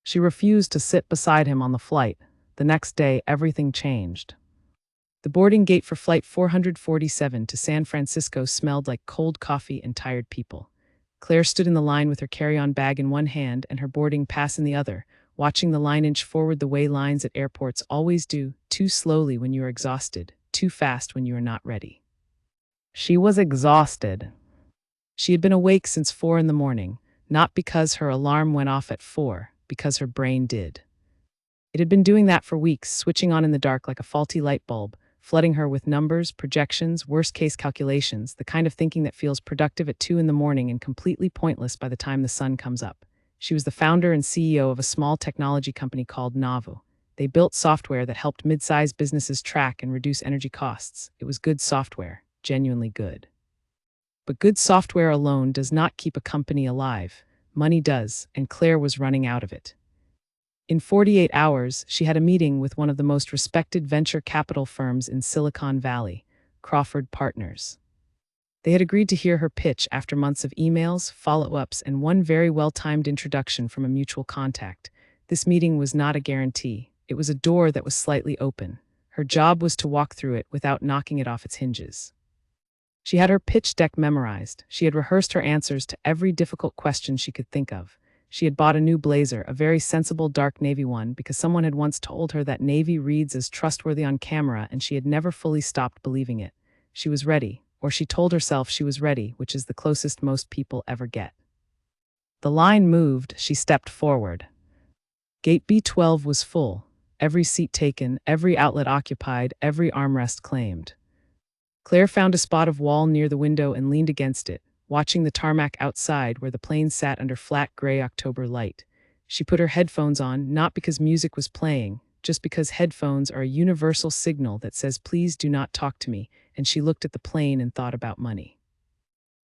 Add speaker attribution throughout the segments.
Speaker 1: She refused to sit beside him on the flight. The next day, everything changed. The boarding gate for Flight 447 to San Francisco smelled like cold coffee and tired people. Claire stood in the line with her carry-on bag in one hand and her boarding pass in the other, watching the line inch forward the way lines at airports always do, too slowly when you are exhausted, too fast when you are not ready. She was exhausted. She had been awake since 4 in the morning, not because her alarm went off at 4, because her brain did. It had been doing that for weeks, switching on in the dark like a faulty light bulb, flooding her with numbers, projections, worst-case calculations, the kind of thinking that feels productive at 2 in the morning and completely pointless by the time the sun comes up. She was the founder and CEO of a small technology company called Navu. They built software that helped mid-sized businesses track and reduce energy costs. It was good software, genuinely good. But good software alone does not keep a company alive. Money does, and Claire was running out of it. In 48 hours, she had a meeting with one of the most respected venture capital firms in Silicon Valley, Crawford Partners. They had agreed to hear her pitch after months of emails, follow-ups, and one very well-timed introduction from a mutual contact. This meeting was not a guarantee. It was a door that was slightly open. Her job was to walk through it without knocking it off its hinges. She had her pitch deck memorized. She had rehearsed her answers to every difficult question she could think of. She had bought a new blazer, a very sensible dark navy one, because someone had once told her that navy reads as trustworthy on camera, and she had never fully stopped believing it. She was ready, or she told herself she was ready, which is the closest most people ever get. The line moved, she stepped forward. Gate B12 was full. Every seat taken, every outlet occupied, every armrest claimed. Claire found a spot of wall near the window and leaned against it, watching the tarmac outside where the plane sat under flat gray October light. She put her headphones on, not because music was playing, just because headphones are a universal signal that says, "Please do not talk to me," and she looked at the plane and thought about money.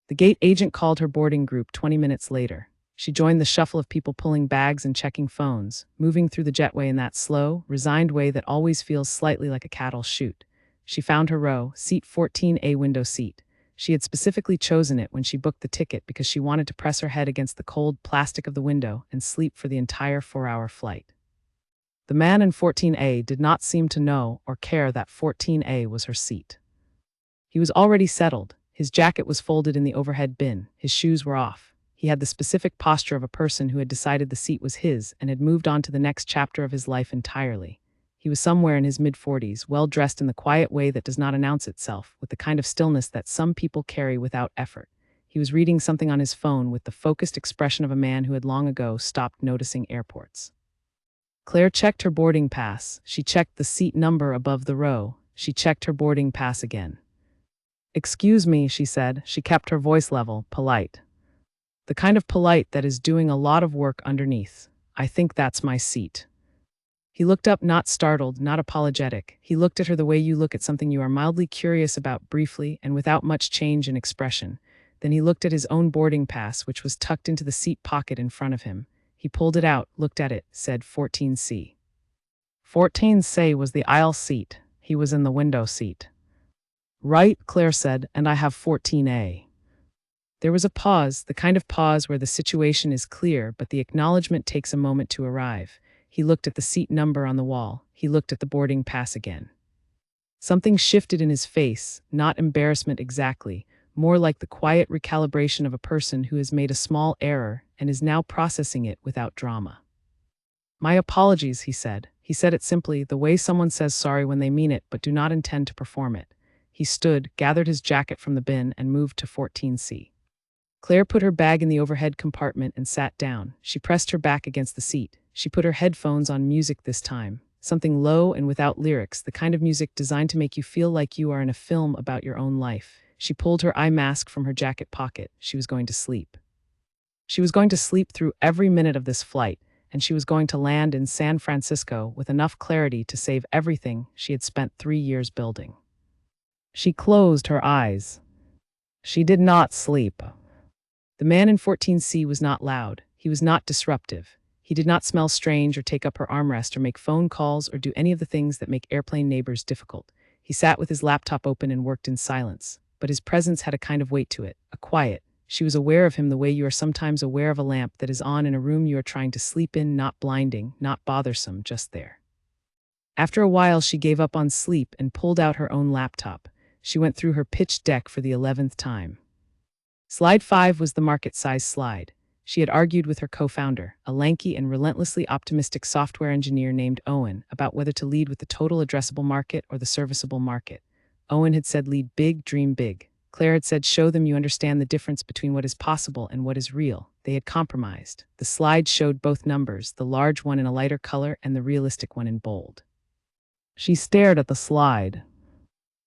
Speaker 1: The gate agent called her boarding group 20 minutes later. She joined the shuffle of people pulling bags and checking phones, moving through the jetway in that slow, resigned way that always feels slightly like a cattle chute. She found her row, seat 14A, window seat. She had specifically chosen it when she booked the ticket because she wanted to press her head against the cold plastic of the window and sleep for the entire 4-hour flight. The man in 14A did not seem to know or care that 14A was her seat. He was already settled. His jacket was folded in the overhead bin. His shoes were off. He had the specific posture of a person who had decided the seat was his and had moved on to the next chapter of his life entirely. He was somewhere in his mid-40s, well-dressed in the quiet way that does not announce itself, with the kind of stillness that some people carry without effort. He was reading something on his phone with the focused expression of a man who had long ago stopped noticing airports. Claire checked her boarding pass. She checked the seat number above the row. She checked her boarding pass again. "Excuse me," she said. She kept her voice level, polite. The kind of polite that is doing a lot of work underneath. "I think that's my seat." He looked up, not startled, not apologetic. He looked at her the way you look at something you are mildly curious about, briefly and without much change in expression. Then he looked at his own boarding pass, which was tucked into the seat pocket in front of him. He pulled it out, looked at it, said 14C. 14C was the aisle seat. He was in the window seat. "Right," Claire said, "and I have 14A. There was a pause, the kind of pause where the situation is clear, but the acknowledgement takes a moment to arrive. He looked at the seat number on the wall. He looked at the boarding pass again. Something shifted in his face, not embarrassment exactly, more like the quiet recalibration of a person who has made a small error and is now processing it without drama. "My apologies," he said. He said it simply, the way someone says sorry when they mean it but do not intend to perform it. He stood, gathered his jacket from the bin, and moved to 14C. Claire put her bag in the overhead compartment and sat down. She pressed her back against the seat. She put her headphones on, music this time. Something low and without lyrics, the kind of music designed to make you feel like you are in a film about your own life. She pulled her eye mask from her jacket pocket. She was going to sleep. She was going to sleep through every minute of this flight, and she was going to land in San Francisco with enough clarity to save everything she had spent 3 years building. She closed her eyes. She did not sleep. The man in 14C was not loud. He was not disruptive. He did not smell strange or take up her armrest or make phone calls or do any of the things that make airplane neighbors difficult. He sat with his laptop open and worked in silence, but his presence had a kind of weight to it, a quiet. She was aware of him the way you are sometimes aware of a lamp that is on in a room you are trying to sleep in, not blinding, not bothersome, just there. After a while, she gave up on sleep and pulled out her own laptop. She went through her pitch deck for the 11th time. Slide 5 was the market-size slide. She had argued with her co-founder, a lanky and relentlessly optimistic software engineer named Owen, about whether to lead with the total addressable market or the serviceable market. Owen had said lead big, dream big. Claire had said show them you understand the difference between what is possible and what is real. They had compromised. The slide showed both numbers, the large one in a lighter color and the realistic one in bold. She stared at the slide.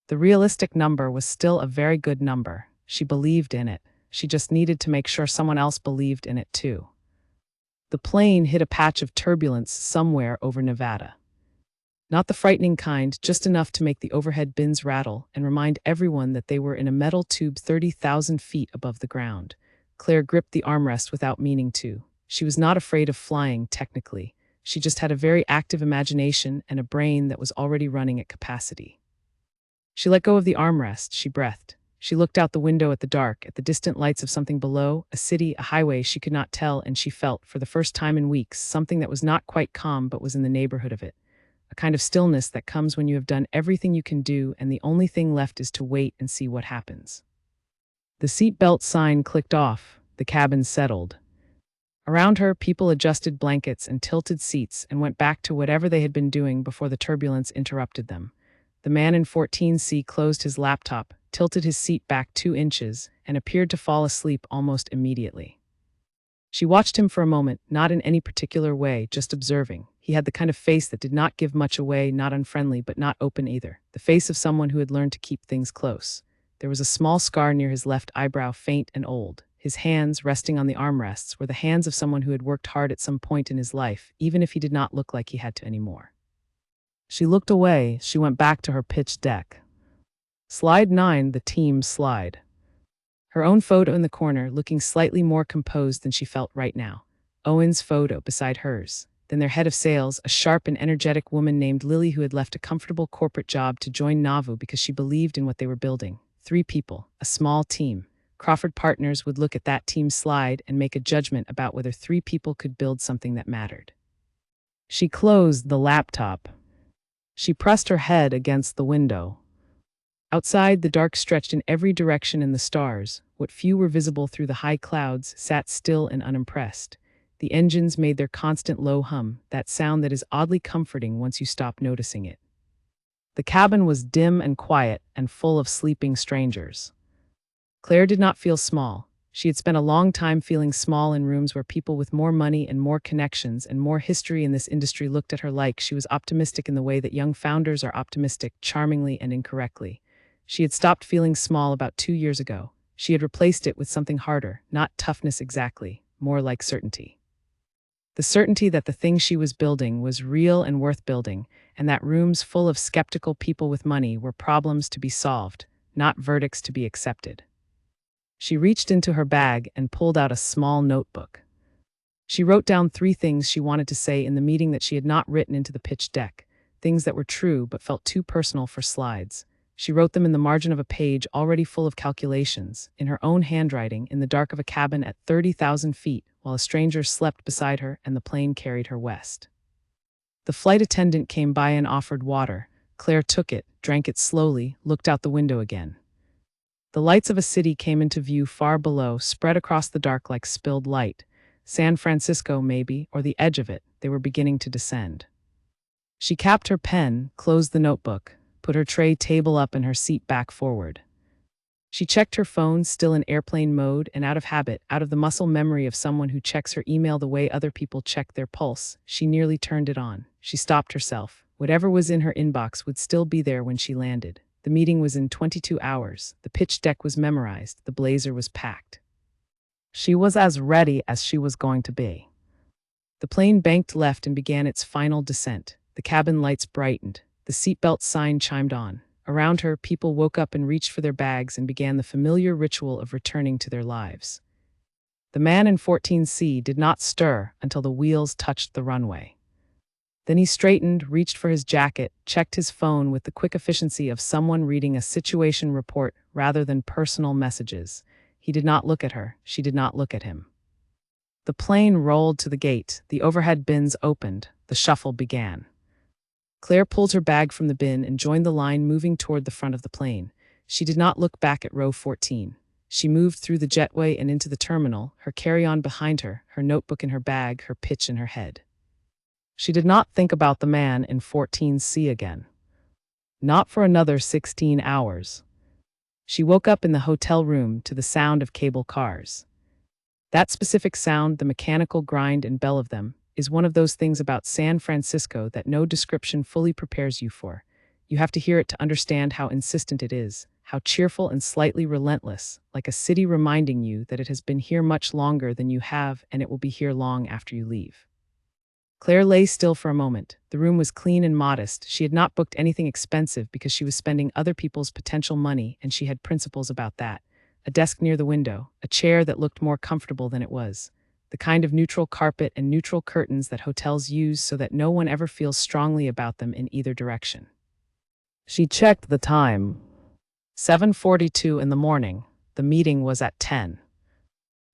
Speaker 1: The realistic number was still a very good number. She believed in it. She just needed to make sure someone else believed in it too. The plane hit a patch of turbulence somewhere over Nevada. Not the frightening kind, just enough to make the overhead bins rattle and remind everyone that they were in a metal tube 30,000 feet above the ground. Claire gripped the armrest without meaning to. She was not afraid of flying, technically. She just had a very active imagination and a brain that was already running at capacity. She let go of the armrest, she breathed. She looked out the window at the dark, at the distant lights of something below, a city, a highway she could not tell, and she felt, for the first time in weeks, something that was not quite calm but was in the neighborhood of it. A kind of stillness that comes when you have done everything you can do and the only thing left is to wait and see what happens. The seatbelt sign clicked off. The cabin settled. Around her, people adjusted blankets and tilted seats and went back to whatever they had been doing before the turbulence interrupted them. The man in 14C closed his laptop, tilted his seat back 2 inches, and appeared to fall asleep almost immediately. She watched him for a moment, not in any particular way, just observing. He had the kind of face that did not give much away, not unfriendly, but not open either. The face of someone who had learned to keep things close. There was a small scar near his left eyebrow, faint and old. His hands, resting on the armrests, were the hands of someone who had worked hard at some point in his life, even if he did not look like he had to anymore. She looked away. She went back to her pitch deck. Slide 9, the team slide. Her own photo in the corner, looking slightly more composed than she felt right now. Owen's photo beside hers. Then their head of sales, a sharp and energetic woman named Lily who had left a comfortable corporate job to join Nauvoo because she believed in what they were building. 3 people, a small team. Crawford Partners would look at that team slide and make a judgment about whether 3 people could build something that mattered. She closed the laptop. She pressed her head against the window. Outside, the dark stretched in every direction and the stars, what few were visible through the high clouds, sat still and unimpressed. The engines made their constant low hum, that sound that is oddly comforting once you stop noticing it. The cabin was dim and quiet and full of sleeping strangers. Claire did not feel small. She had spent a long time feeling small in rooms where people with more money and more connections and more history in this industry looked at her like she was optimistic in the way that young founders are optimistic, charmingly and incorrectly. She had stopped feeling small about 2 years ago. She had replaced it with something harder, not toughness exactly, more like certainty. The certainty that the thing she was building was real and worth building, and that rooms full of skeptical people with money were problems to be solved, not verdicts to be accepted. She reached into her bag and pulled out a small notebook. She wrote down 3 things she wanted to say in the meeting that she had not written into the pitch deck, things that were true but felt too personal for slides. She wrote them in the margin of a page already full of calculations, in her own handwriting, in the dark of a cabin at 30,000 feet, while a stranger slept beside her and the plane carried her west. The flight attendant came by and offered water. Claire took it, drank it slowly, looked out the window again. The lights of a city came into view far below, spread across the dark like spilled light. San Francisco, maybe, or the edge of it. They were beginning to descend. She capped her pen, closed the notebook, put her tray table up and her seat back forward. She checked her phone, still in airplane mode, and out of habit, out of the muscle memory of someone who checks her email the way other people check their pulse, she nearly turned it on. She stopped herself. Whatever was in her inbox would still be there when she landed. The meeting was in 22 hours. The pitch deck was memorized. The blazer was packed. She was as ready as she was going to be. The plane banked left and began its final descent. The cabin lights brightened. The seatbelt sign chimed on. Around her, people woke up and reached for their bags and began the familiar ritual of returning to their lives. The man in 14C did not stir until the wheels touched the runway. Then he straightened, reached for his jacket, checked his phone with the quick efficiency of someone reading a situation report rather than personal messages. He did not look at her. She did not look at him. The plane rolled to the gate. The overhead bins opened. The shuffle began. Claire pulled her bag from the bin and joined the line moving toward the front of the plane. She did not look back at row 14. She moved through the jetway and into the terminal, her carry-on behind her, her notebook in her bag, her pitch in her head. She did not think about the man in 14C again. Not for another 16 hours. She woke up in the hotel room to the sound of cable cars. That specific sound, the mechanical grind and bell of them, is one of those things about San Francisco that no description fully prepares you for. You have to hear it to understand how insistent it is, how cheerful and slightly relentless, like a city reminding you that it has been here much longer than you have and it will be here long after you leave. Claire lay still for a moment. The room was clean and modest. She had not booked anything expensive because she was spending other people's potential money and she had principles about that. A desk near the window, a chair that looked more comfortable than it was. The kind of neutral carpet and neutral curtains that hotels use so that no one ever feels strongly about them in either direction. She checked the time. 7:42 in the morning. The meeting was at 10.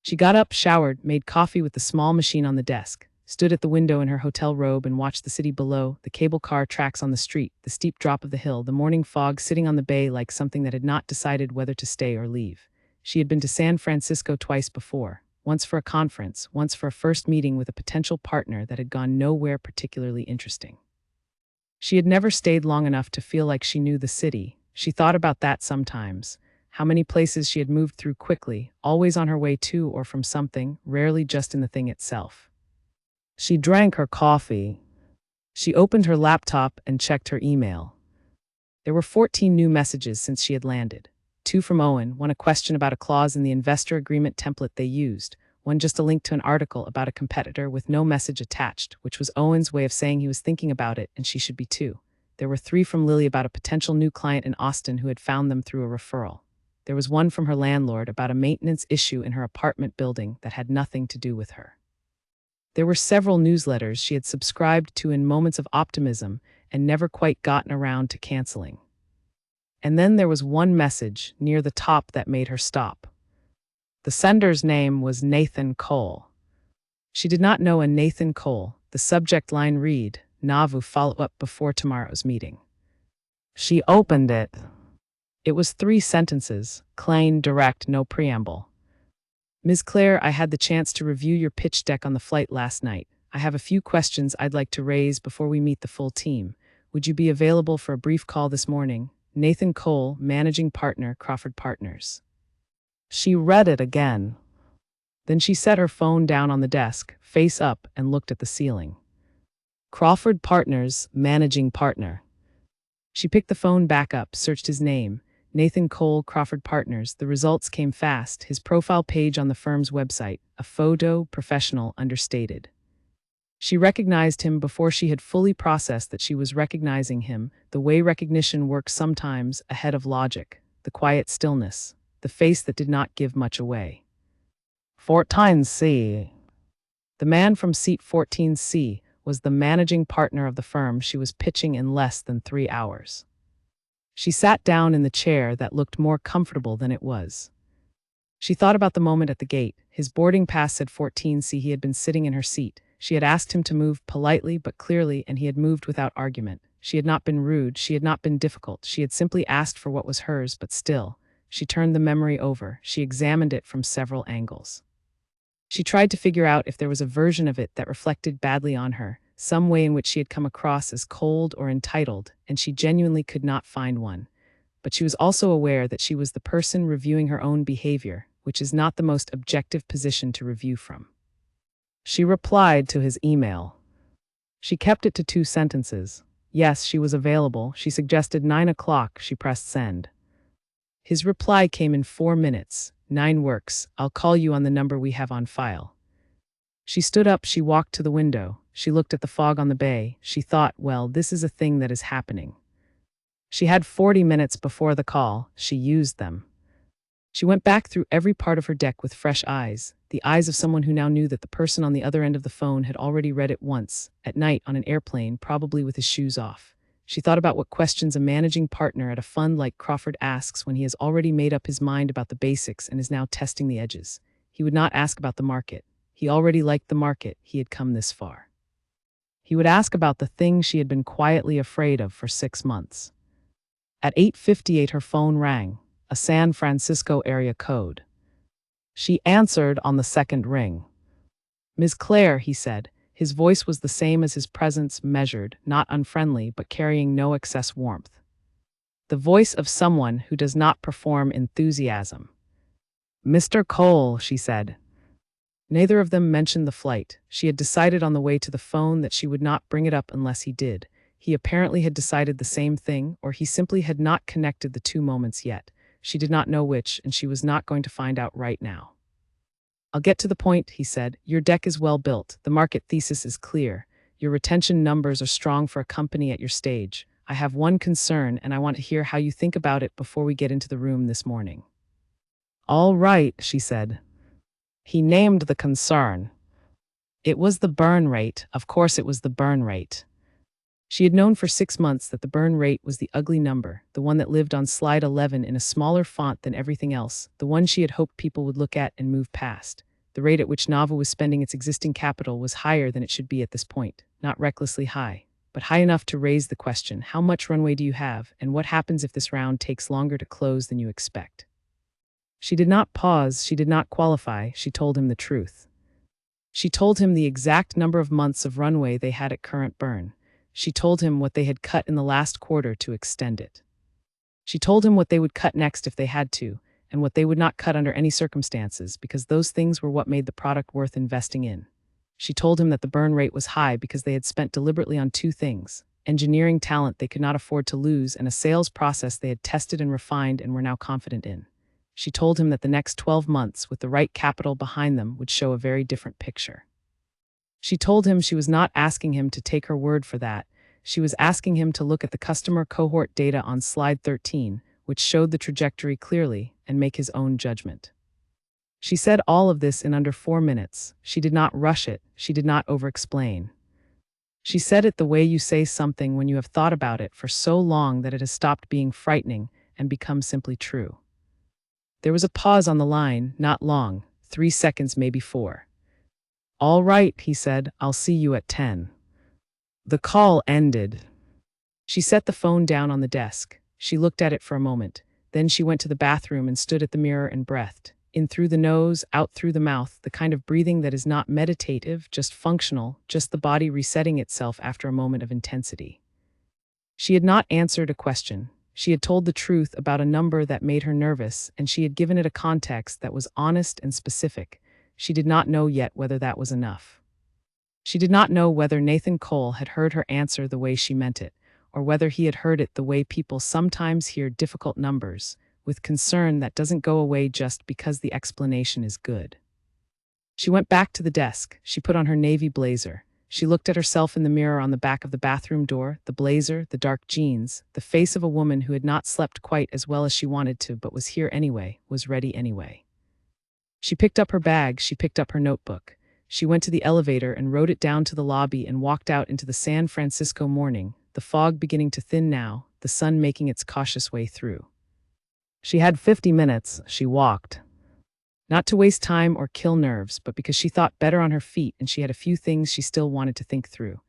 Speaker 1: She got up, showered, made coffee with the small machine on the desk, stood at the window in her hotel robe and watched the city below, the cable car tracks on the street, the steep drop of the hill, the morning fog sitting on the bay like something that had not decided whether to stay or leave. She had been to San Francisco twice before, once for a conference, once for a first meeting with a potential partner that had gone nowhere particularly interesting. She had never stayed long enough to feel like she knew the city. She thought about that sometimes. How many places she had moved through quickly, always on her way to or from something, rarely just in the thing itself. She drank her coffee. She opened her laptop and checked her email. There were 14 new messages since she had landed. 2 from Owen, one a question about a clause in the investor agreement template they used, one just a link to an article about a competitor with no message attached, which was Owen's way of saying he was thinking about it and she should be too. There were 3 from Lily about a potential new client in Austin who had found them through a referral. There was 1 from her landlord about a maintenance issue in her apartment building that had nothing to do with her. There were several newsletters she had subscribed to in moments of optimism and never quite gotten around to canceling. And then there was 1 message near the top that made her stop. The sender's name was Nathan Cole. She did not know a Nathan Cole. The subject line read, Nauvoo follow-up before tomorrow's meeting. She opened it. It was 3 sentences, plain, direct, no preamble. Ms. Claire, I had the chance to review your pitch deck on the flight last night. I have a few questions I'd like to raise before we meet the full team. Would you be available for a brief call this morning? Nathan Cole, Managing Partner, Crawford Partners. She read it again. Then she set her phone down on the desk, face up, and looked at the ceiling. Crawford Partners, Managing Partner. She picked the phone back up, searched his name. Nathan Cole, Crawford Partners. The results came fast, his profile page on the firm's website, a photo, professional, understated. She recognized him before she had fully processed that she was recognizing him, the way recognition works sometimes ahead of logic, the quiet stillness, the face that did not give much away. 14C. The man from seat 14C was the managing partner of the firm she was pitching in less than 3 hours. She sat down in the chair that looked more comfortable than it was. She thought about the moment at the gate. His boarding pass said 14C. He had been sitting in her seat. She had asked him to move politely but clearly, and he had moved without argument. She had not been rude, she had not been difficult, she had simply asked for what was hers, but still. She turned the memory over, she examined it from several angles. She tried to figure out if there was a version of it that reflected badly on her, some way in which she had come across as cold or entitled, and she genuinely could not find one. But she was also aware that she was the person reviewing her own behavior, which is not the most objective position to review from. She replied to his email. She kept it to 2 sentences. Yes, she was available. She suggested 9 o'clock. She pressed send. His reply came in 4 minutes. 9 works. I'll call you on the number we have on file. She stood up. She walked to the window. She looked at the fog on the bay. She thought, well, this is a thing that is happening. She had 40 minutes before the call. She used them. She went back through every part of her deck with fresh eyes, the eyes of someone who now knew that the person on the other end of the phone had already read it once, at night on an airplane, probably with his shoes off. She thought about what questions a managing partner at a fund like Crawford asks when he has already made up his mind about the basics and is now testing the edges. He would not ask about the market. He already liked the market. He had come this far. He would ask about the thing she had been quietly afraid of for 6 months. At 8:58 her phone rang, a San Francisco area code. She answered on the second ring. "Ms. Claire," he said. His voice was the same as his presence, measured, not unfriendly, but carrying no excess warmth. The voice of someone who does not perform enthusiasm. "Mr. Cole," she said. Neither of them mentioned the flight. She had decided on the way to the phone that she would not bring it up unless he did. He apparently had decided the same thing, or he simply had not connected the two moments yet. She did not know which, and she was not going to find out right now. "I'll get to the point," he said. "Your deck is well built. The market thesis is clear. Your retention numbers are strong for a company at your stage. I have one concern, and I want to hear how you think about it before we get into the room this morning." "All right," she said. He named the concern. It was the burn rate. Of course it was the burn rate. She had known for 6 months that the burn rate was the ugly number, the one that lived on slide 11 in a smaller font than everything else, the one she had hoped people would look at and move past. The rate at which Nava was spending its existing capital was higher than it should be at this point, not recklessly high, but high enough to raise the question, how much runway do you have, and what happens if this round takes longer to close than you expect? She did not pause, she did not qualify, she told him the truth. She told him the exact number of months of runway they had at current burn. She told him what they had cut in the last quarter to extend it. She told him what they would cut next if they had to, and what they would not cut under any circumstances, because those things were what made the product worth investing in. She told him that the burn rate was high because they had spent deliberately on 2 things: engineering talent they could not afford to lose, and a sales process they had tested and refined and were now confident in. She told him that the next 12 months, with the right capital behind them, would show a very different picture. She told him she was not asking him to take her word for that. She was asking him to look at the customer cohort data on slide 13, which showed the trajectory clearly, and make his own judgment. She said all of this in under 4 minutes. She did not rush it. She did not over-explain. She said it the way you say something when you have thought about it for so long that it has stopped being frightening and become simply true. There was a pause on the line, not long, 3 seconds, maybe 4. "All right," he said, "I'll see you at 10. The call ended. She set the phone down on the desk. She looked at it for a moment. Then she went to the bathroom and stood at the mirror and breathed. In through the nose, out through the mouth, the kind of breathing that is not meditative, just functional, just the body resetting itself after a moment of intensity. She had not answered a question. She had told the truth about a number that made her nervous, and she had given it a context that was honest and specific. She did not know yet whether that was enough. She did not know whether Nathan Cole had heard her answer the way she meant it, or whether he had heard it the way people sometimes hear difficult numbers, with concern that doesn't go away just because the explanation is good. She went back to the desk. She put on her navy blazer. She looked at herself in the mirror on the back of the bathroom door, the blazer, the dark jeans, the face of a woman who had not slept quite as well as she wanted to but was here anyway, was ready anyway. She picked up her bag, she picked up her notebook. She went to the elevator and rode it down to the lobby and walked out into the San Francisco morning, the fog beginning to thin now, the sun making its cautious way through. She had 50 minutes, she walked. Not to waste time or kill nerves, but because she thought better on her feet and she had a few things she still wanted to think through.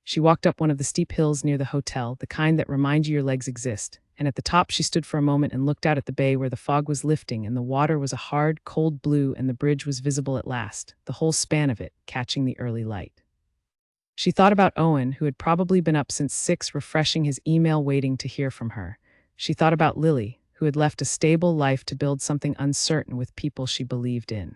Speaker 1: She walked up one of the steep hills near the hotel, the kind that remind you your legs exist, and at the top she stood for a moment and looked out at the bay where the fog was lifting and the water was a hard, cold blue and the bridge was visible at last, the whole span of it, catching the early light. She thought about Owen, who had probably been up since 6 refreshing his email waiting to hear from her. She thought about Lily, who had left a stable life to build something uncertain with people she believed in.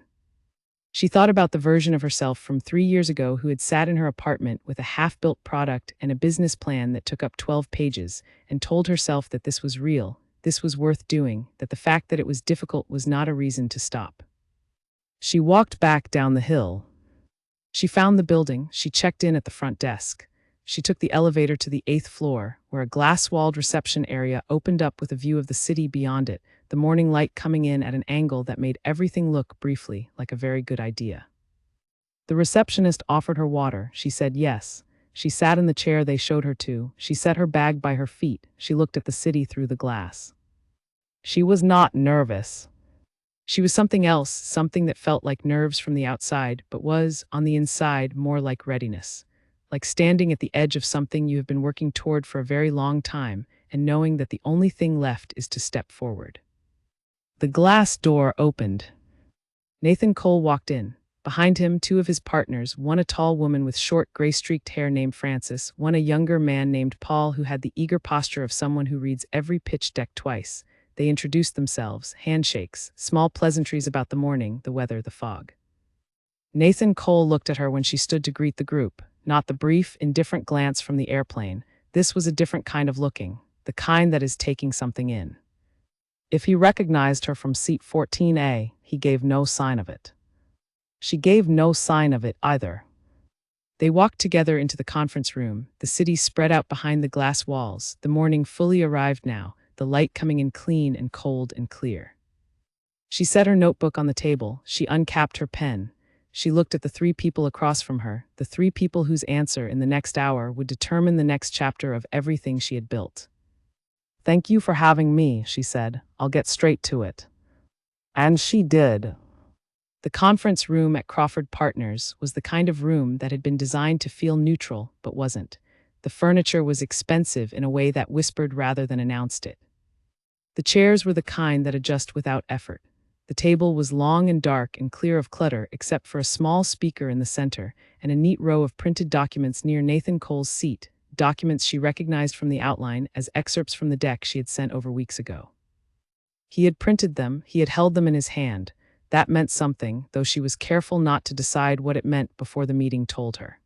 Speaker 1: She thought about the version of herself from 3 years ago who had sat in her apartment with a half-built product and a business plan that took up 12 pages and told herself that this was real, this was worth doing, that the fact that it was difficult was not a reason to stop. She walked back down the hill. She found the building, she checked in at the front desk. She took the elevator to the 8th floor, where a glass-walled reception area opened up with a view of the city beyond it, the morning light coming in at an angle that made everything look, briefly, like a very good idea. The receptionist offered her water. She said yes. She sat in the chair they showed her to. She set her bag by her feet. She looked at the city through the glass. She was not nervous. She was something else, something that felt like nerves from the outside, but was, on the inside, more like readiness. Like standing at the edge of something you have been working toward for a very long time, and knowing that the only thing left is to step forward. The glass door opened. Nathan Cole walked in. Behind him, two of his partners, one a tall woman with short, gray-streaked hair named Francis, one a younger man named Paul who had the eager posture of someone who reads every pitch deck twice. They introduced themselves, handshakes, small pleasantries about the morning, the weather, the fog. Nathan Cole looked at her when she stood to greet the group, not the brief, indifferent glance from the airplane. This was a different kind of looking, the kind that is taking something in. If he recognized her from seat 14A, he gave no sign of it. She gave no sign of it either. They walked together into the conference room, the city spread out behind the glass walls, the morning fully arrived now, the light coming in clean and cold and clear. She set her notebook on the table, she uncapped her pen. She looked at the three people across from her, the three people whose answer in the next hour would determine the next chapter of everything she had built. "Thank you for having me," she said. "I'll get straight to it." And she did. The conference room at Crawford Partners was the kind of room that had been designed to feel neutral, but wasn't. The furniture was expensive in a way that whispered rather than announced it. The chairs were the kind that adjust without effort. The table was long and dark and clear of clutter except for a small speaker in the center and a neat row of printed documents near Nathan Cole's seat, documents she recognized from the outline as excerpts from the deck she had sent over weeks ago. He had printed them, he had held them in his hand. That meant something, though she was careful not to decide what it meant before the meeting told her.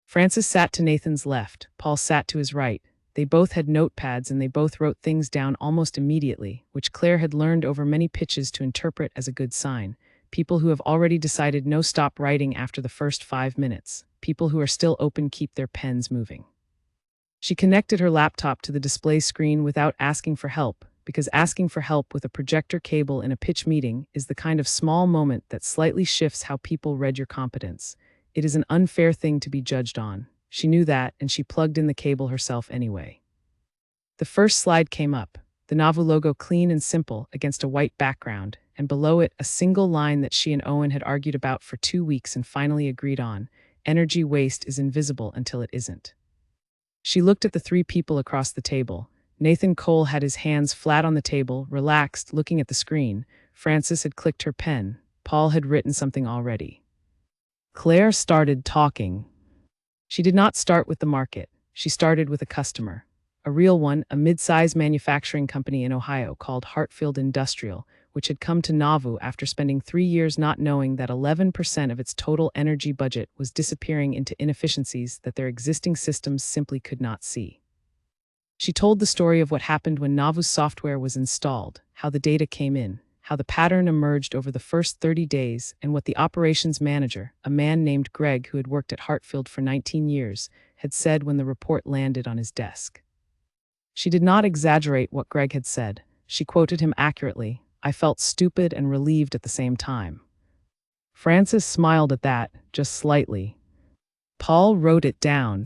Speaker 1: Francis sat to Nathan's left, Paul sat to his right. They both had notepads and they both wrote things down almost immediately, which Claire had learned over many pitches to interpret as a good sign. People who have already decided no, stop writing after the first 5 minutes. People who are still open keep their pens moving. She connected her laptop to the display screen without asking for help, because asking for help with a projector cable in a pitch meeting is the kind of small moment that slightly shifts how people read your competence. It is an unfair thing to be judged on. She knew that, and she plugged in the cable herself anyway. The first slide came up, the Nauvoo logo clean and simple against a white background, and below it a single line that she and Owen had argued about for 2 weeks and finally agreed on: energy waste is invisible until it isn't. She looked at the three people across the table. Nathan Cole had his hands flat on the table, relaxed, looking at the screen. Francis had clicked her pen. Paul had written something already. Claire started talking. She did not start with the market. She started with a customer. A real one, a mid-size manufacturing company in Ohio called Hartfield Industrial, which had come to Nauvoo after spending 3 years not knowing that 11% of its total energy budget was disappearing into inefficiencies that their existing systems simply could not see. She told the story of what happened when Nauvoo's software was installed, how the data came in, how the pattern emerged over the first 30 days, and what the operations manager, a man named Greg who had worked at Hartfield for 19 years, had said when the report landed on his desk. She did not exaggerate what Greg had said. She quoted him accurately. "I felt stupid and relieved at the same time." Francis smiled at that, just slightly. Paul wrote it down.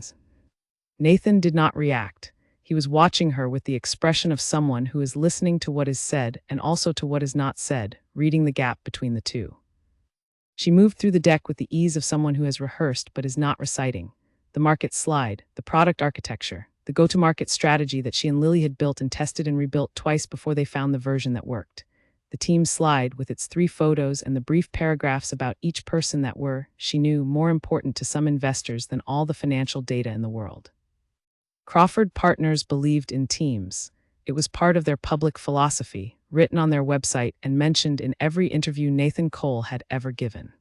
Speaker 1: Nathan did not react. He was watching her with the expression of someone who is listening to what is said and also to what is not said, reading the gap between the two. She moved through the deck with the ease of someone who has rehearsed but is not reciting. The market slide, the product architecture, the go-to-market strategy that she and Lily had built and tested and rebuilt twice before they found the version that worked. The team slide with its 3 photos and the brief paragraphs about each person that were, she knew, more important to some investors than all the financial data in the world. Crawford Partners believed in teams. It was part of their public philosophy, written on their website and mentioned in every interview Nathan Cole had ever given.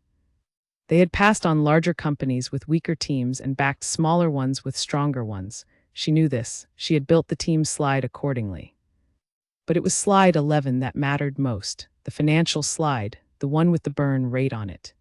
Speaker 1: They had passed on larger companies with weaker teams and backed smaller ones with stronger ones. She knew this. She had built the team slide accordingly. But it was slide 11 that mattered most, the financial slide, the one with the burn rate on it.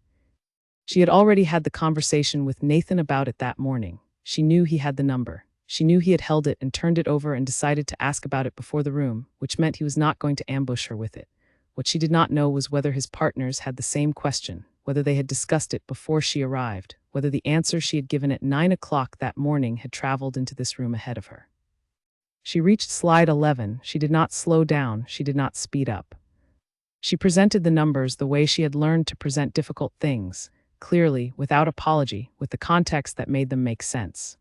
Speaker 1: She had already had the conversation with Nathan about it that morning. She knew he had the number. She knew he had held it and turned it over and decided to ask about it before the room, which meant he was not going to ambush her with it. What she did not know was whether his partners had the same question, whether they had discussed it before she arrived, whether the answer she had given at 9 o'clock that morning had traveled into this room ahead of her. She reached slide 11. She did not slow down. She did not speed up. She presented the numbers the way she had learned to present difficult things, clearly, without apology, with the context that made them make sense.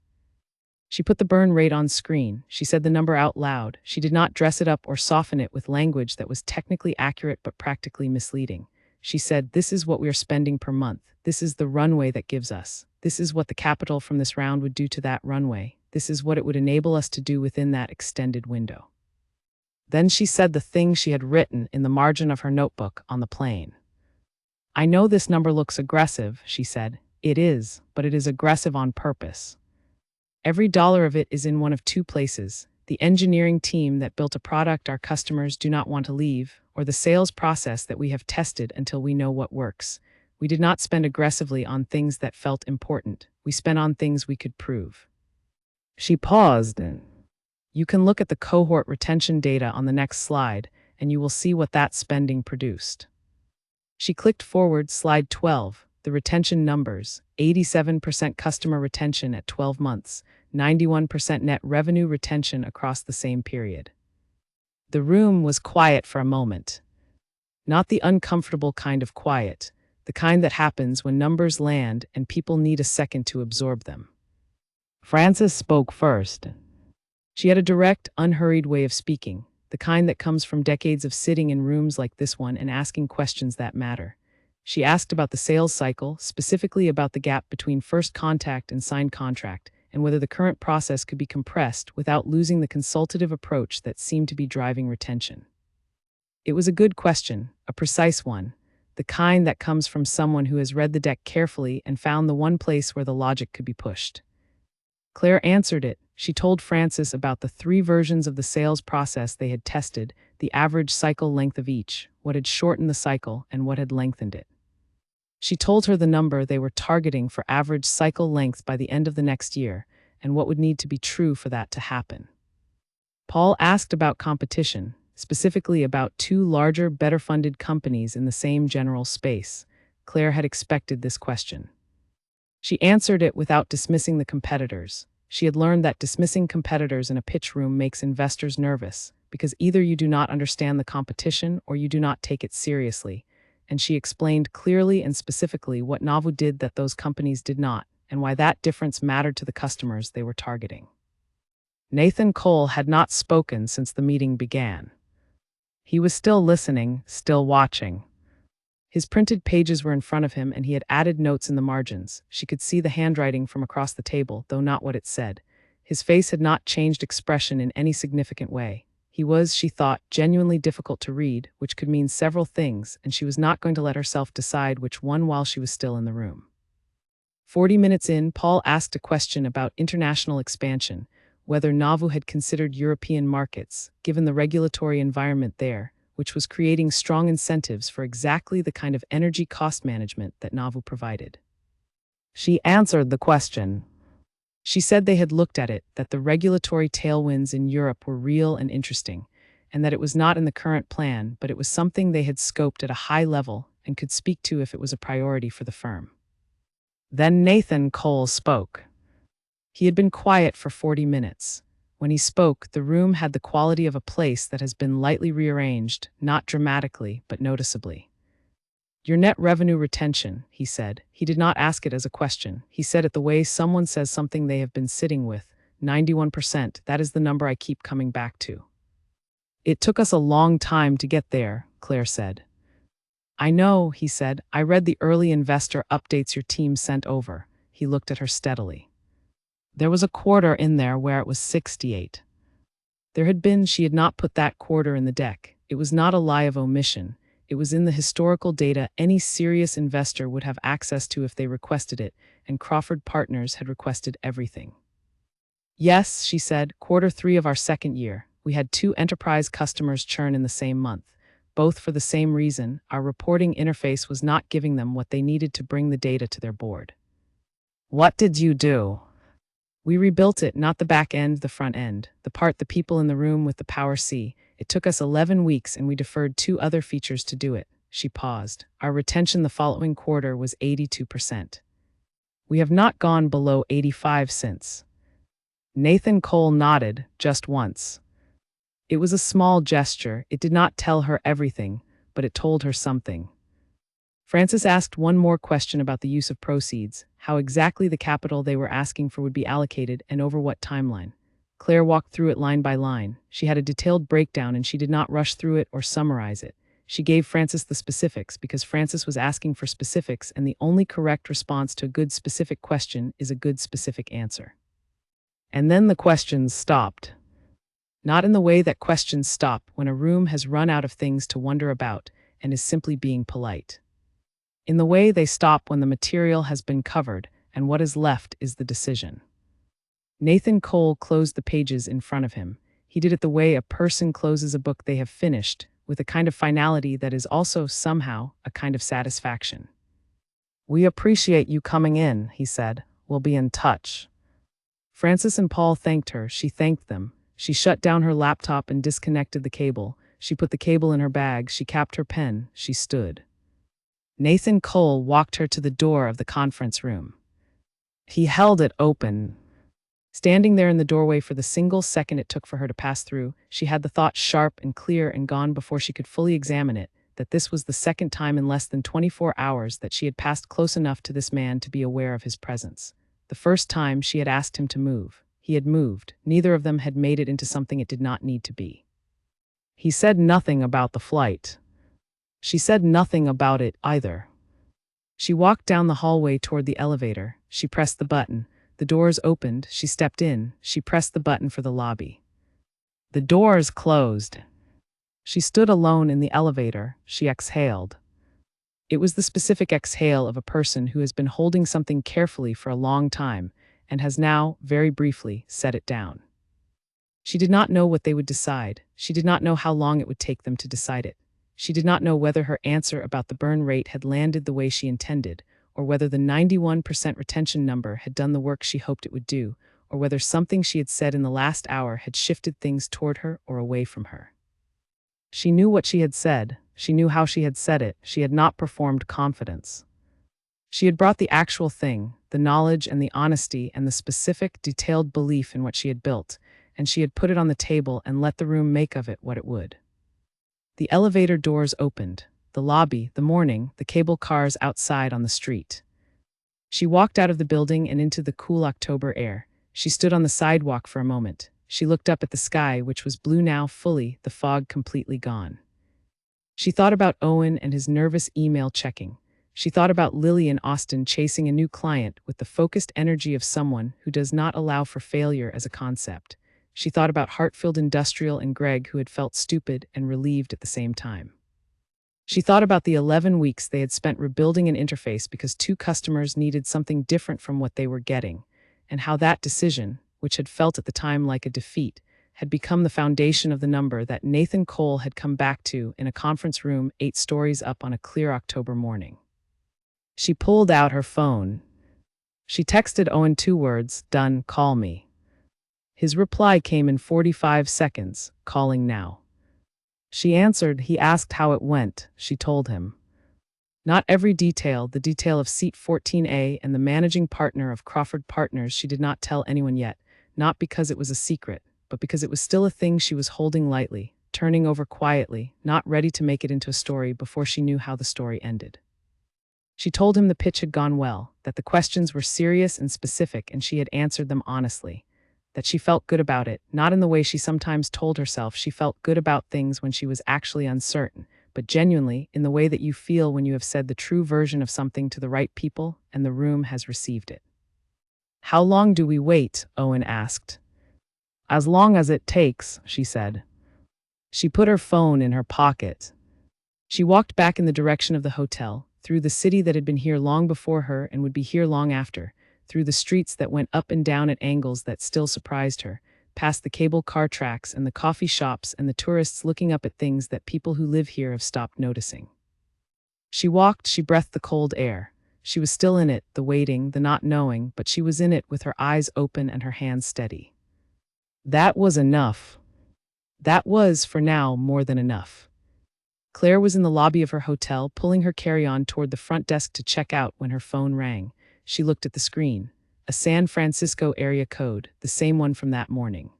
Speaker 1: She put the burn rate on screen. She said the number out loud. She did not dress it up or soften it with language that was technically accurate but practically misleading. She said, "This is what we are spending per month. This is the runway that gives us. This is what the capital from this round would do to that runway. This is what it would enable us to do within that extended window." Then she said the thing she had written in the margin of her notebook on the plane. "I know this number looks aggressive," she said. "It is, but it is aggressive on purpose. Every dollar of it is in one of two places: the engineering team that built a product our customers do not want to leave, or the sales process that we have tested until we know what works. We did not spend aggressively on things that felt important. We spent on things we could prove." She paused. You can look at the cohort retention data on the next slide, and you will see what that spending produced. She clicked forward, slide 12, the retention numbers: 87% customer retention at 12 months, 91% net revenue retention across the same period. The room was quiet for a moment. Not the uncomfortable kind of quiet, the kind that happens when numbers land and people need a second to absorb them. Frances spoke first. She had a direct, unhurried way of speaking, the kind that comes from decades of sitting in rooms like this one and asking questions that matter. She asked about the sales cycle, specifically about the gap between first contact and signed contract, and whether the current process could be compressed without losing the consultative approach that seemed to be driving retention. It was a good question, a precise one, the kind that comes from someone who has read the deck carefully and found the one place where the logic could be pushed. Claire answered it. She told Frances about the 3 versions of the sales process they had tested, the average cycle length of each, what had shortened the cycle, and what had lengthened it. She told her the number they were targeting for average cycle length by the end of the next year, and what would need to be true for that to happen. Paul asked about competition, specifically about 2 larger, better-funded companies in the same general space. Claire had expected this question. She answered it without dismissing the competitors. She had learned that dismissing competitors in a pitch room makes investors nervous, because either you do not understand the competition or you do not take it seriously. And she explained clearly and specifically what Navu did that those companies did not, and why that difference mattered to the customers they were targeting. Nathan Cole had not spoken since the meeting began. He was still listening, still watching. His printed pages were in front of him, and he had added notes in the margins. She could see the handwriting from across the table, though not what it said. His face had not changed expression in any significant way. He was, she thought, genuinely difficult to read, which could mean several things, and she was not going to let herself decide which one while she was still in the room. 40 minutes in, Paul asked a question about international expansion, whether Navu had considered European markets, given the regulatory environment there, which was creating strong incentives for exactly the kind of energy cost management that Navu provided. She answered the question. She said they had looked at it, that the regulatory tailwinds in Europe were real and interesting, and that it was not in the current plan, but it was something they had scoped at a high level and could speak to if it was a priority for the firm. Then Nathan Cole spoke. He had been quiet for 40 minutes. When he spoke, the room had the quality of a place that has been lightly rearranged, not dramatically, but noticeably. "Your net revenue retention," he said. He did not ask it as a question. He said it the way someone says something they have been sitting with. 91%, that is the number I keep coming back to. "It took us a long time to get there," Claire said. "I know," he said. "I read the early investor updates your team sent over." He looked at her steadily. There was a quarter in there where it was 68. There had been, she had not put that quarter in the deck. It was not a lie of omission. It was in the historical data any serious investor would have access to if they requested it, and Crawford Partners had requested everything. "Yes," she said, "Q3 of our second year. We had 2 enterprise customers churn in the same month. Both for the same reason, our reporting interface was not giving them what they needed to bring the data to their board." "What did you do?" "We rebuilt it, not the back end, the front end, the part the people in the room with the power see. It took us 11 weeks and we deferred 2 other features to do it." She paused. "Our retention the following quarter was 82%. We have not gone below 85 since. Nathan Cole nodded, just once. It was a small gesture. It did not tell her everything, but it told her something. Francis asked one more question about the use of proceeds, how exactly the capital they were asking for would be allocated and over what timeline. Claire walked through it line by line. She had a detailed breakdown and she did not rush through it or summarize it. She gave Francis the specifics because Francis was asking for specifics, and the only correct response to a good specific question is a good specific answer. And then the questions stopped. Not in the way that questions stop when a room has run out of things to wonder about and is simply being polite. In the way they stop when the material has been covered and what is left is the decision. Nathan Cole closed the pages in front of him. He did it the way a person closes a book they have finished, with a kind of finality that is also somehow a kind of satisfaction. "We appreciate you coming in," he said. "We'll be in touch." Francis and Paul thanked her. She thanked them. She shut down her laptop and disconnected the cable. She put the cable in her bag. She capped her pen. She stood. Nathan Cole walked her to the door of the conference room. He held it open. Standing there in the doorway for the single second it took for her to pass through, she had the thought sharp and clear and gone before she could fully examine it, that this was the second time in less than 24 hours that she had passed close enough to this man to be aware of his presence. The first time she had asked him to move. He had moved. Neither of them had made it into something it did not need to be. He said nothing about the flight. She said nothing about it either. She walked down the hallway toward the elevator. She pressed the button. The doors opened. She stepped in. She pressed the button for the lobby. The doors closed. She stood alone in the elevator. She exhaled. It was the specific exhale of a person who has been holding something carefully for a long time and has now, very briefly, set it down. She did not know what they would decide. She did not know how long it would take them to decide it. She did not know whether her answer about the burn rate had landed the way she intended, or whether the 91% retention number had done the work she hoped it would do, or whether something she had said in the last hour had shifted things toward her or away from her. She knew what she had said. She knew how she had said it. She had not performed confidence. She had brought the actual thing, the knowledge and the honesty and the specific, detailed belief in what she had built, and she had put it on the table and let the room make of it what it would. The elevator doors opened. The lobby, the morning, the cable cars outside on the street. She walked out of the building and into the cool October air. She stood on the sidewalk for a moment. She looked up at the sky, which was blue now fully, the fog completely gone. She thought about Owen and his nervous email checking. She thought about Lily in Austin chasing a new client with the focused energy of someone who does not allow for failure as a concept. She thought about Hartfield Industrial and Greg, who had felt stupid and relieved at the same time. She thought about the 11 weeks they had spent rebuilding an interface because two customers needed something different from what they were getting, and how that decision, which had felt at the time like a defeat, had become the foundation of the number that Nathan Cole had come back to in a conference room 8 stories up on a clear October morning. She pulled out her phone. She texted Owen 2 words, "Done, call me." His reply came in 45 seconds, "Calling now." She answered. He asked how it went. She told him. Not every detail, the detail of seat 14A and the managing partner of Crawford Partners she did not tell anyone yet, not because it was a secret, but because it was still a thing she was holding lightly, turning over quietly, not ready to make it into a story before she knew how the story ended. She told him the pitch had gone well, that the questions were serious and specific and she had answered them honestly, that she felt good about it, not in the way she sometimes told herself she felt good about things when she was actually uncertain, but genuinely in the way that you feel when you have said the true version of something to the right people and the room has received it. "How long do we wait?" Owen asked. "As long as it takes," she said. She put her phone in her pocket. She walked back in the direction of the hotel, through the city that had been here long before her and would be here long after, through the streets that went up and down at angles that still surprised her, past the cable car tracks and the coffee shops and the tourists looking up at things that people who live here have stopped noticing. She walked, she breathed the cold air. She was still in it, the waiting, the not knowing, but she was in it with her eyes open and her hands steady. That was enough. That was, for now, more than enough. Claire was in the lobby of her hotel, pulling her carry-on toward the front desk to check out when her phone rang. She looked at the screen. A San Francisco area code, the same one from that morning.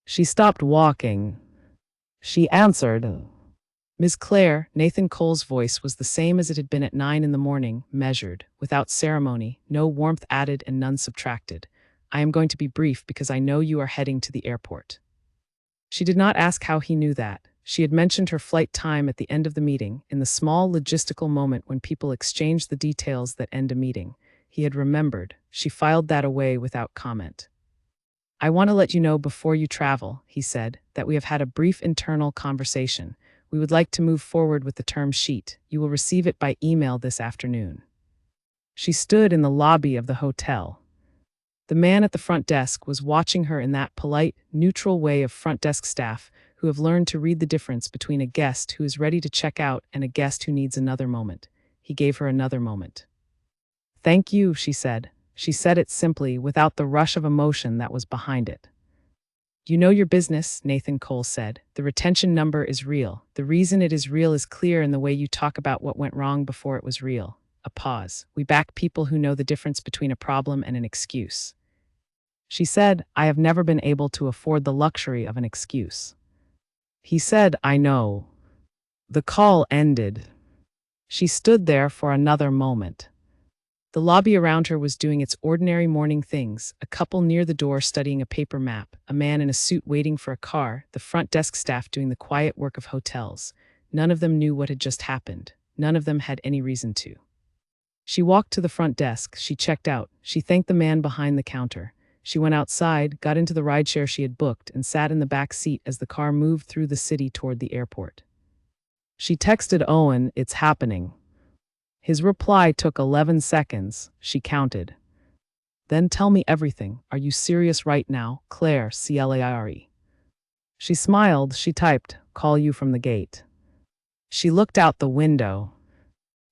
Speaker 1: She stopped walking. She answered. Ms. Claire, Nathan Cole's voice was the same as it had been at 9 in the morning, measured, without ceremony, no warmth added and none subtracted. I am going to be brief because I know you are heading to the airport. She did not ask how he knew that. She had mentioned her flight time at the end of the meeting, in the small logistical moment when people exchange the details that end a meeting. He had remembered. She filed that away without comment. I want to let you know before you travel, he said, that we have had a brief internal conversation. We would like to move forward with the term sheet. You will receive it by email this afternoon. She stood in the lobby of the hotel. The man at the front desk was watching her in that polite, neutral way of front desk staff who have learned to read the difference between a guest who is ready to check out and a guest who needs another moment. He gave her another moment. Thank you, she said. She said it simply, without the rush of emotion that was behind it. You know your business, Nathan Cole said. The retention number is real. The reason it is real is clear in the way you talk about what went wrong before it was real. A pause. We back people who know the difference between a problem and an excuse. She said, I have never been able to afford the luxury of an excuse. He said, I know. The call ended. She stood there for another moment. The lobby around her was doing its ordinary morning things, a couple near the door studying a paper map, a man in a suit waiting for a car, the front desk staff doing the quiet work of hotels. None of them knew what had just happened. None of them had any reason to. She walked to the front desk. She checked out. She thanked the man behind the counter. She went outside, got into the rideshare she had booked, and sat in the back seat as the car moved through the city toward the airport. She texted Owen, "It's happening." His reply took 11 seconds. She counted. Then tell me everything. Are you serious right now, Claire, Claire? She smiled. She typed, call you from the gate. She looked out the window.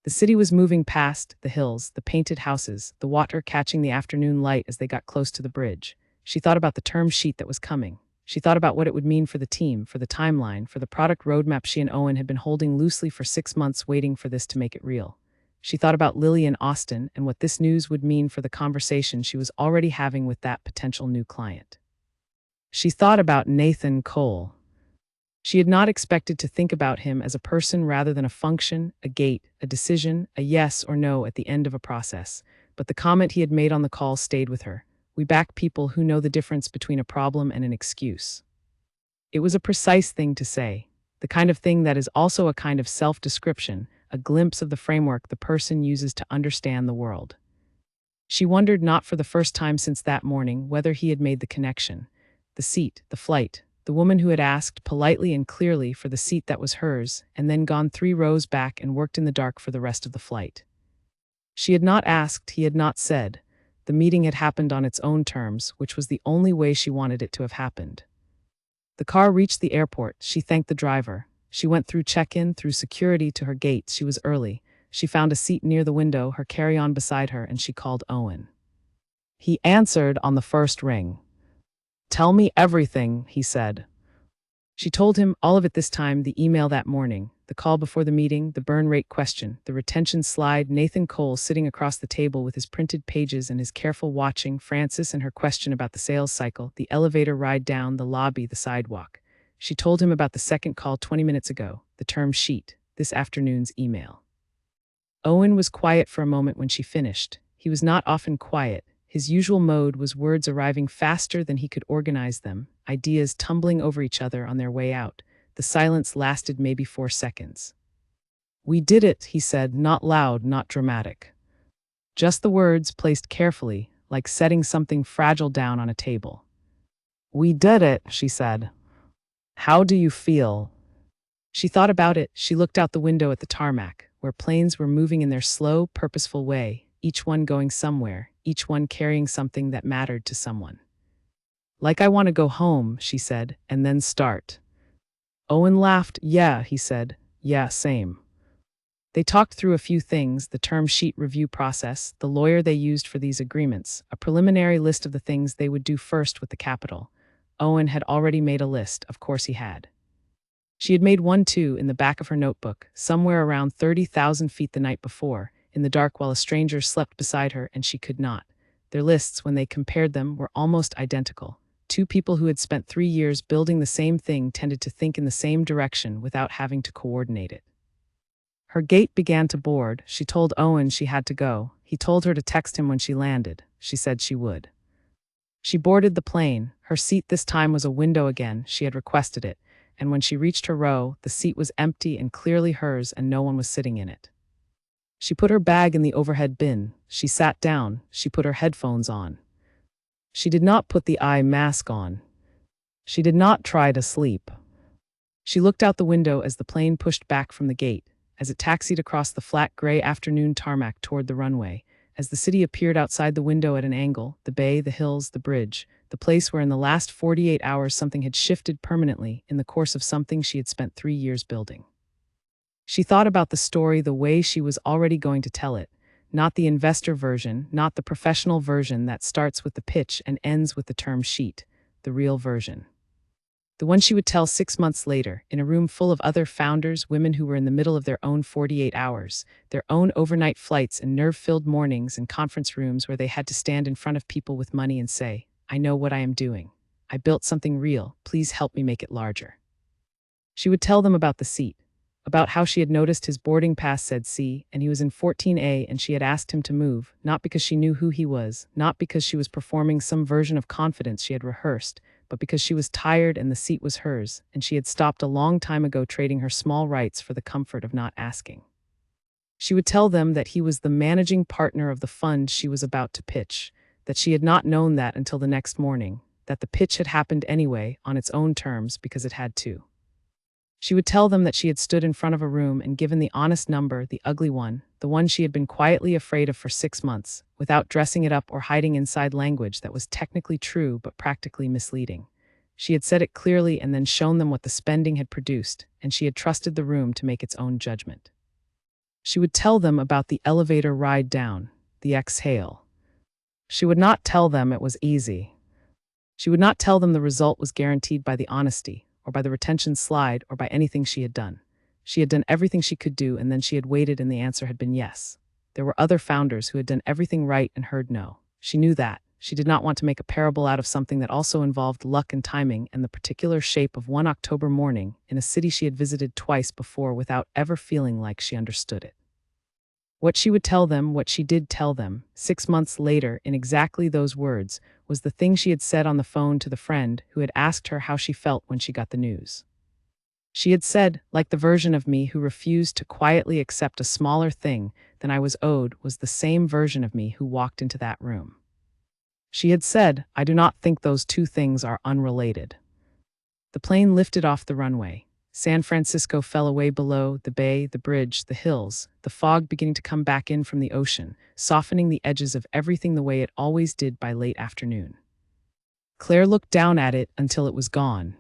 Speaker 1: The city was moving past, the hills, the painted houses, the water catching the afternoon light as they got close to the bridge. She thought about the term sheet that was coming. She thought about what it would mean for the team, for the timeline, for the product roadmap she and Owen had been holding loosely for 6 months waiting for this to make it real. She thought about Lily and Austin and what this news would mean for the conversation she was already having with that potential new client. She thought about Nathan Cole. She had not expected to think about him as a person rather than a function, a gate, a decision, a yes or no at the end of a process, but the comment he had made on the call stayed with her. We back people who know the difference between a problem and an excuse. It was a precise thing to say, the kind of thing that is also a kind of self-description, a glimpse of the framework the person uses to understand the world. She wondered not for the first time since that morning whether he had made the connection. The seat, the flight, the woman who had asked politely and clearly for the seat that was hers and then gone 3 rows back and worked in the dark for the rest of the flight. She had not asked, he had not said. The meeting had happened on its own terms, which was the only way she wanted it to have happened. The car reached the airport. She thanked the driver. She went through check-in, through security to her gate. She was early. She found a seat near the window, her carry-on beside her, and she called Owen. He answered on the first ring. Tell me everything, he said. She told him all of it this time, the email that morning, the call before the meeting, the burn rate question, the retention slide, Nathan Cole sitting across the table with his printed pages and his careful watching, Frances and her question about the sales cycle, the elevator ride down, the lobby, the sidewalk. She told him about the second call 20 minutes ago, the term sheet, this afternoon's email. Owen was quiet for a moment when she finished. He was not often quiet. His usual mode was words arriving faster than he could organize them, ideas tumbling over each other on their way out. The silence lasted maybe 4 seconds. We did it, he said, not loud, not dramatic. Just the words placed carefully, like setting something fragile down on a table. We did it, she said. How do you feel? She thought about it. She looked out the window at the tarmac, where planes were moving in their slow, purposeful way, each one going somewhere, each one carrying something that mattered to someone. Like I want to go home, she said, and then start. Owen laughed. Yeah, he said. Yeah, same. They talked through a few things, the term sheet review process, the lawyer they used for these agreements, a preliminary list of the things they would do first with the capital. Owen had already made a list, of course he had. She had made one too in the back of her notebook, somewhere around 30,000 feet the night before. in the dark while a stranger slept beside her and she could not. Their lists, when they compared them, were almost identical. Two people who had spent 3 years building the same thing tended to think in the same direction without having to coordinate it. Her gate began to board. She told Owen she had to go. He told her to text him when she landed. She said she would. She boarded the plane. Her seat this time was a window again. She had requested it. And when she reached her row, the seat was empty and clearly hers, and no one was sitting in it. She put her bag in the overhead bin. She sat down. She put her headphones on. She did not put the eye mask on. She did not try to sleep. She looked out the window as the plane pushed back from the gate, as it taxied across the flat gray afternoon tarmac toward the runway, as the city appeared outside the window at an angle, the bay, the hills, the bridge, the place where in the last 48 hours something had shifted permanently in the course of something she had spent 3 years building. She thought about the story the way she was already going to tell it, not the investor version, not the professional version that starts with the pitch and ends with the term sheet, the real version. The one she would tell 6 months later, in a room full of other founders, women who were in the middle of their own 48 hours, their own overnight flights and nerve-filled mornings and conference rooms where they had to stand in front of people with money and say, "I know what I am doing. I built something real. Please help me make it larger." She would tell them about the seat, about how she had noticed his boarding pass said C, and he was in 14A, and she had asked him to move, not because she knew who he was, not because she was performing some version of confidence she had rehearsed, but because she was tired and the seat was hers, and she had stopped a long time ago trading her small rights for the comfort of not asking. She would tell them that he was the managing partner of the fund she was about to pitch, that she had not known that until the next morning, that the pitch had happened anyway, on its own terms, because it had to. She would tell them that she had stood in front of a room and given the honest number, the ugly one, the one she had been quietly afraid of for 6 months, without dressing it up or hiding inside language that was technically true but practically misleading. She had said it clearly and then shown them what the spending had produced, and she had trusted the room to make its own judgment. She would tell them about the elevator ride down, the exhale. She would not tell them it was easy. She would not tell them the result was guaranteed by the honesty, or by the retention slide, or by anything she had done. She had done everything she could do, and then she had waited, and the answer had been yes. There were other founders who had done everything right and heard no. She knew that. She did not want to make a parable out of something that also involved luck and timing and the particular shape of one October morning in a city she had visited twice before without ever feeling like she understood it. What she would tell them, what she did tell them, 6 months later, in exactly those words, was the thing she had said on the phone to the friend who had asked her how she felt when she got the news. She had said, like the version of me who refused to quietly accept a smaller thing than I was owed was the same version of me who walked into that room. She had said, I do not think those two things are unrelated. The plane lifted off the runway. San Francisco fell away below, the bay, the bridge, the hills, the fog beginning to come back in from the ocean, softening the edges of everything the way it always did by late afternoon. Claire looked down at it until it was gone.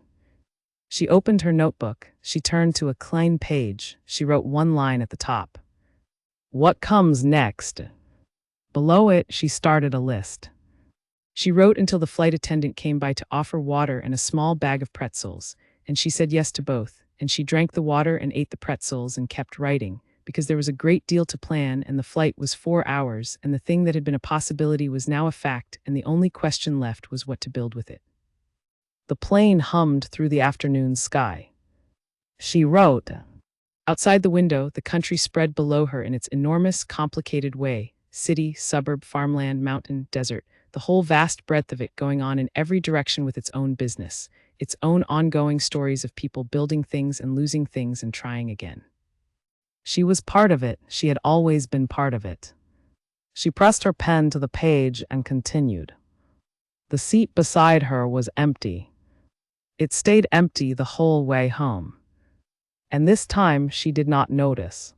Speaker 1: She opened her notebook. She turned to a clean page. She wrote one line at the top. What comes next? Below it, she started a list. She wrote until the flight attendant came by to offer water and a small bag of pretzels, and she said yes to both, and she drank the water and ate the pretzels and kept writing, because there was a great deal to plan and the flight was 4 hours, and the thing that had been a possibility was now a fact, and the only question left was what to build with it. The plane hummed through the afternoon sky. She wrote. Outside the window, the country spread below her in its enormous, complicated way, city, suburb, farmland, mountain, desert, the whole vast breadth of it going on in every direction with its own business, its own ongoing stories of people building things and losing things and trying again. She was part of it. She had always been part of it. She pressed her pen to the page and continued. The seat beside her was empty. It stayed empty the whole way home. And this time she did not notice.